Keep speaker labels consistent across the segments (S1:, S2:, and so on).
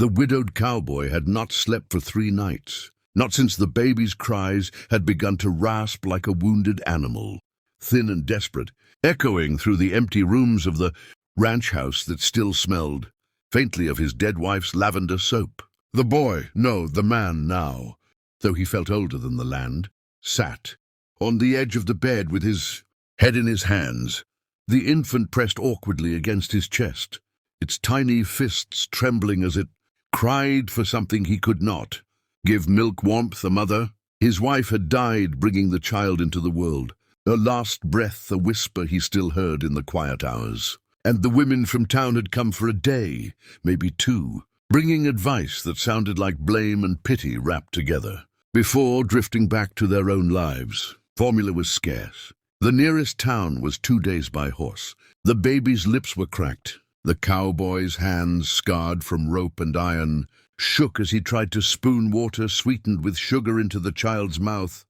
S1: The widowed cowboy had not slept for 3 nights, not since the baby's cries had begun to rasp like a wounded animal, thin and desperate, echoing through the empty rooms of the ranch house that still smelled faintly of his dead wife's lavender soap. The boy, no, the man now, though he felt older than the land, sat on the edge of the bed with his head in his hands, the infant pressed awkwardly against his chest, its tiny fists trembling as it cried for something he could not. Give milk warmth, a mother. His wife had died bringing the child into the world, her last breath a whisper he still heard in the quiet hours. And the women from town had come for a day, maybe 2, bringing advice that sounded like blame and pity wrapped together, before drifting back to their own lives. Formula was scarce. The nearest town was 2 days by horse. The baby's lips were cracked. The cowboy's hands, scarred from rope and iron, shook as he tried to spoon water sweetened with sugar into the child's mouth.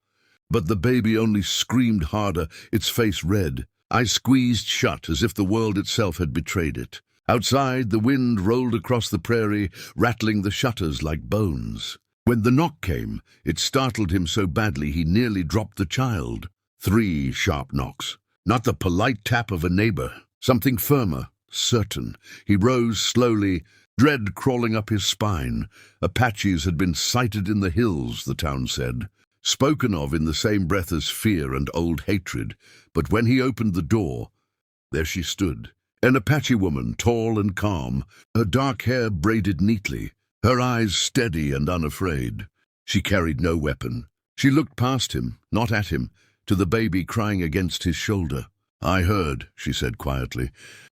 S1: But the baby only screamed harder, its face red, eyes squeezed shut as if the world itself had betrayed it. Outside, the wind rolled across the prairie, rattling the shutters like bones. When the knock came, it startled him so badly he nearly dropped the child. 3 sharp knocks. Not the polite tap of a neighbor. Something firmer, certain. He rose slowly, dread crawling up his spine. Apaches had been sighted in the hills, the town said, spoken of in the same breath as fear and old hatred. But when he opened the door, there she stood, an Apache woman, tall and calm, her dark hair braided neatly, her eyes steady and unafraid. She carried no weapon. She looked past him, not at him, to the baby crying against his shoulder. I heard, she said quietly.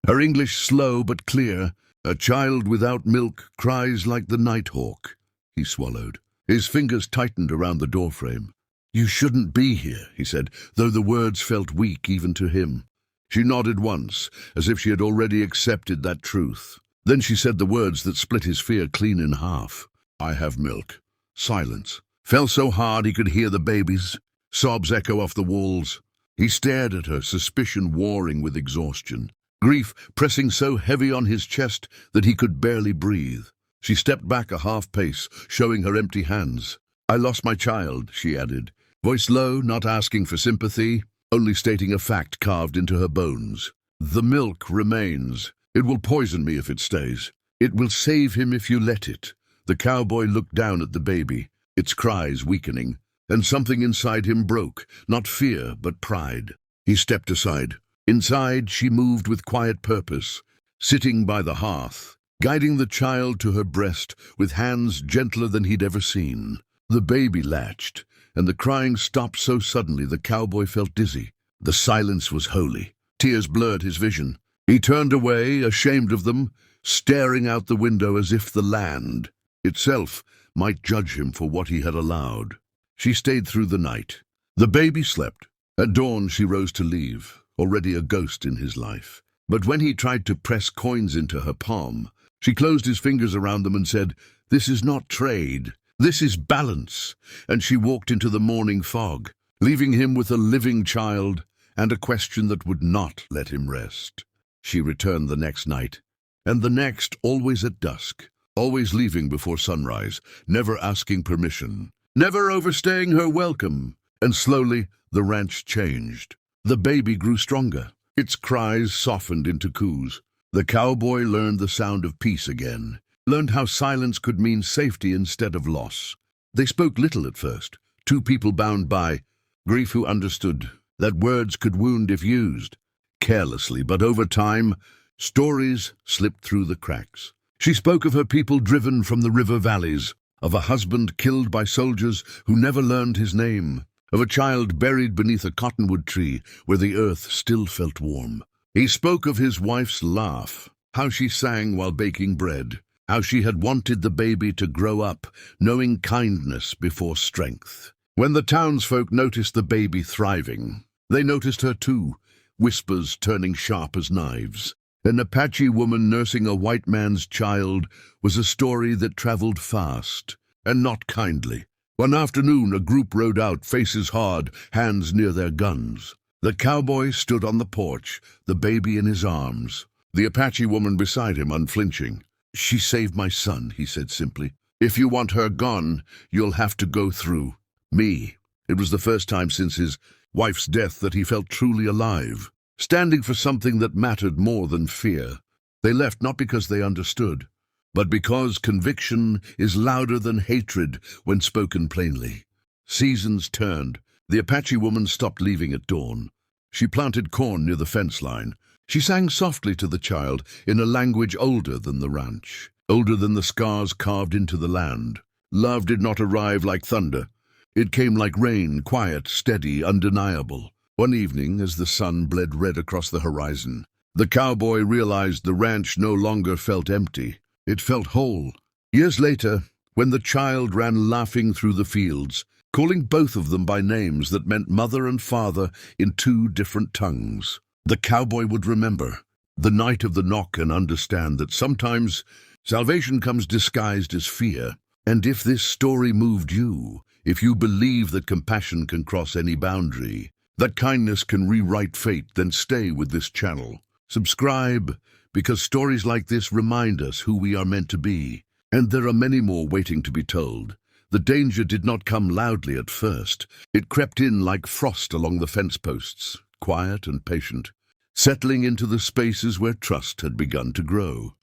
S1: Her English slow but clear. A child without milk cries like the nighthawk. He swallowed. His fingers tightened around the doorframe. You shouldn't be here, he said, though the words felt weak even to him. She nodded once, as if she had already accepted that truth. Then she said the words that split his fear clean in half. I have milk. Silence. Fell so hard he could hear the babies. Sobs echo off the walls. He stared at her, suspicion warring with exhaustion. Grief pressing so heavy on his chest that he could barely breathe. She stepped back a half pace, showing her empty hands. I lost my child, she added. Voice low, not asking for sympathy, only stating a fact carved into her bones. The milk remains. It will poison me if it stays. It will save him if you let it. The cowboy looked down at the baby, its cries weakening, and something inside him broke, not fear, but pride. He stepped aside. Inside, she moved with quiet purpose, sitting by the hearth, guiding the child to her breast with hands gentler than he'd ever seen. The baby latched, and the crying stopped so suddenly the cowboy felt dizzy. The silence was holy. Tears blurred his vision. He turned away, ashamed of them, staring out the window as if the land itself might judge him for what he had allowed. She stayed through the night. The baby slept. At dawn she rose to leave, already a ghost in his life. But when he tried to press coins into her palm, she closed his fingers around them and said, This is not trade. This is balance. And she walked into the morning fog, leaving him with a living child and a question that would not let him rest. She returned the next night, and the next, always at dusk, always leaving before sunrise, never asking permission, never overstaying her welcome. And slowly, the ranch changed. The baby grew stronger. Its cries softened into coos. The cowboy learned the sound of peace again, learned how silence could mean safety instead of loss. They spoke little at first, 2 people bound by grief who understood that words could wound if used, carelessly, but over time, stories slipped through the cracks. She spoke of her people driven from the river valleys, of a husband killed by soldiers who never learned his name, of a child buried beneath a cottonwood tree where the earth still felt warm. He spoke of his wife's laugh, how she sang while baking bread, how she had wanted the baby to grow up, knowing kindness before strength. When the townsfolk noticed the baby thriving, they noticed her too, whispers turning sharp as knives. An Apache woman nursing a white man's child was a story that traveled fast, and not kindly. One afternoon, a group rode out, faces hard, hands near their guns. The cowboy stood on the porch, the baby in his arms, the Apache woman beside him unflinching. "She saved my son," he said simply. "If you want her gone, you'll have to go through me." It was the first time since his wife's death that he felt truly alive, standing for something that mattered more than fear. They left not because they understood, but because conviction is louder than hatred when spoken plainly. Seasons turned. The Apache woman stopped leaving at dawn. She planted corn near the fence line. She sang softly to the child in a language older than the ranch, older than the scars carved into the land. Love did not arrive like thunder. It came like rain, quiet, steady, undeniable. One evening, as the sun bled red across the horizon, the cowboy realized the ranch no longer felt empty. It felt whole. Years later, when the child ran laughing through the fields, calling both of them by names that meant mother and father in two different tongues, the cowboy would remember the night of the knock and understand that sometimes salvation comes disguised as fear. And if this story moved you, if you believe that compassion can cross any boundary, that kindness can rewrite fate, then stay with this channel. Subscribe, because stories like this remind us who we are meant to be. And there are many more waiting to be told. The danger did not come loudly at first. It crept in like frost along the fence posts, quiet and patient, settling into the spaces where trust had begun to grow.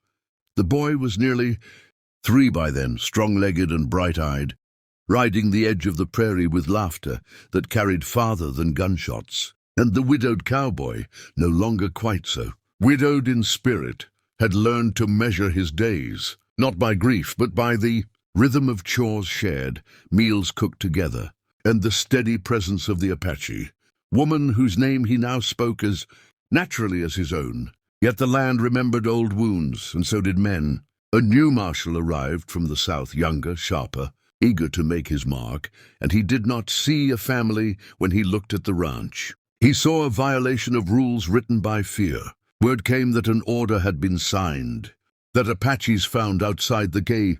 S1: The boy was nearly 3 by then, strong-legged and bright-eyed, riding the edge of the prairie with laughter that carried farther than gunshots. And the widowed cowboy, no longer quite so, widowed in spirit, had learned to measure his days, not by grief, but by the rhythm of chores shared, meals cooked together, and the steady presence of the Apache, woman whose name he now spoke as naturally as his own. Yet the land remembered old wounds, and so did men. A new marshal arrived from the south, younger, sharper, eager to make his mark, and he did not see a family when he looked at the ranch. He saw a violation of rules written by fear. Word came that an order had been signed, that Apaches found outside the gay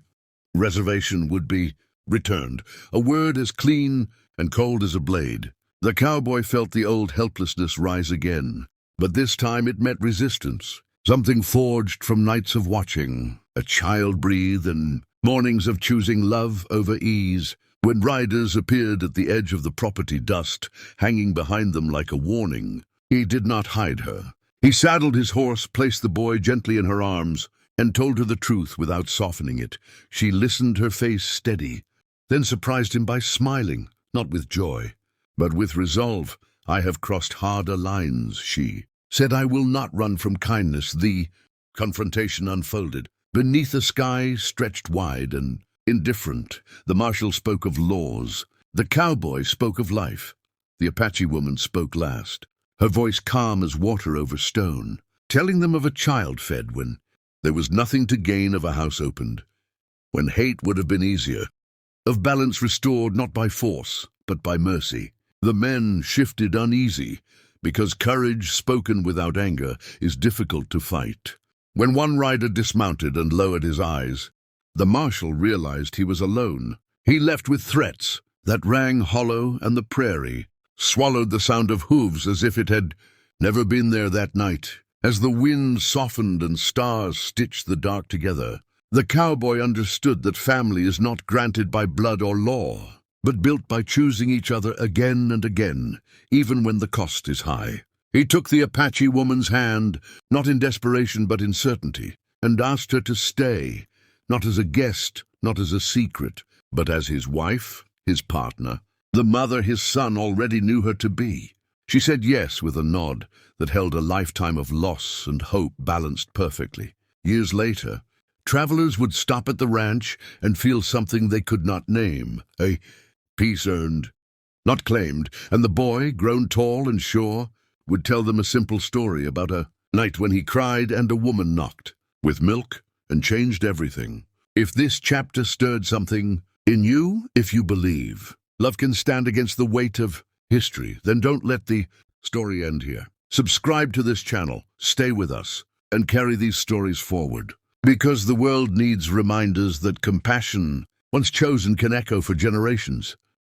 S1: reservation would be returned, a word as clean and cold as a blade. The cowboy felt the old helplessness rise again, but this time it met resistance, something forged from nights of watching, a child breathe and mornings of choosing love over ease. When riders appeared at the edge of the property, dust hanging behind them like a warning, he did not hide her. He saddled his horse, placed the boy gently in her arms, and told her the truth without softening it. She listened, her face steady, then surprised him by smiling, not with joy, but with resolve. "I have crossed harder lines," she said. "I will not run from kindness." The confrontation unfolded. Beneath a sky stretched wide and indifferent, the marshal spoke of laws. The cowboy spoke of life. The Apache woman spoke last, her voice calm as water over stone, telling them of a child fed when there was nothing to gain, of a house opened when hate would have been easier, of balance restored not by force, but by mercy. The men shifted uneasy, because courage spoken without anger is difficult to fight. When one rider dismounted and lowered his eyes, the marshal realized he was alone. He left with threats that rang hollow, and the prairie swallowed the sound of hooves as if it had never been there that night. As the wind softened and stars stitched the dark together, the cowboy understood that family is not granted by blood or law, but built by choosing each other again and again, even when the cost is high. He took the Apache woman's hand, not in desperation but in certainty, and asked her to stay, not as a guest, not as a secret, but as his wife, his partner, the mother his son already knew her to be. She said yes with a nod that held a lifetime of loss and hope balanced perfectly. Years later, travelers would stop at the ranch and feel something they could not name, a peace earned, not claimed, and the boy, grown tall and sure, would tell them a simple story about a night when he cried and a woman knocked with milk and changed everything. If this chapter stirred something in you, if you believe love can stand against the weight of history, then don't let the story end here. Subscribe to this channel, stay with us, and carry these stories forward. Because the world needs reminders that compassion, once chosen, can echo for generations.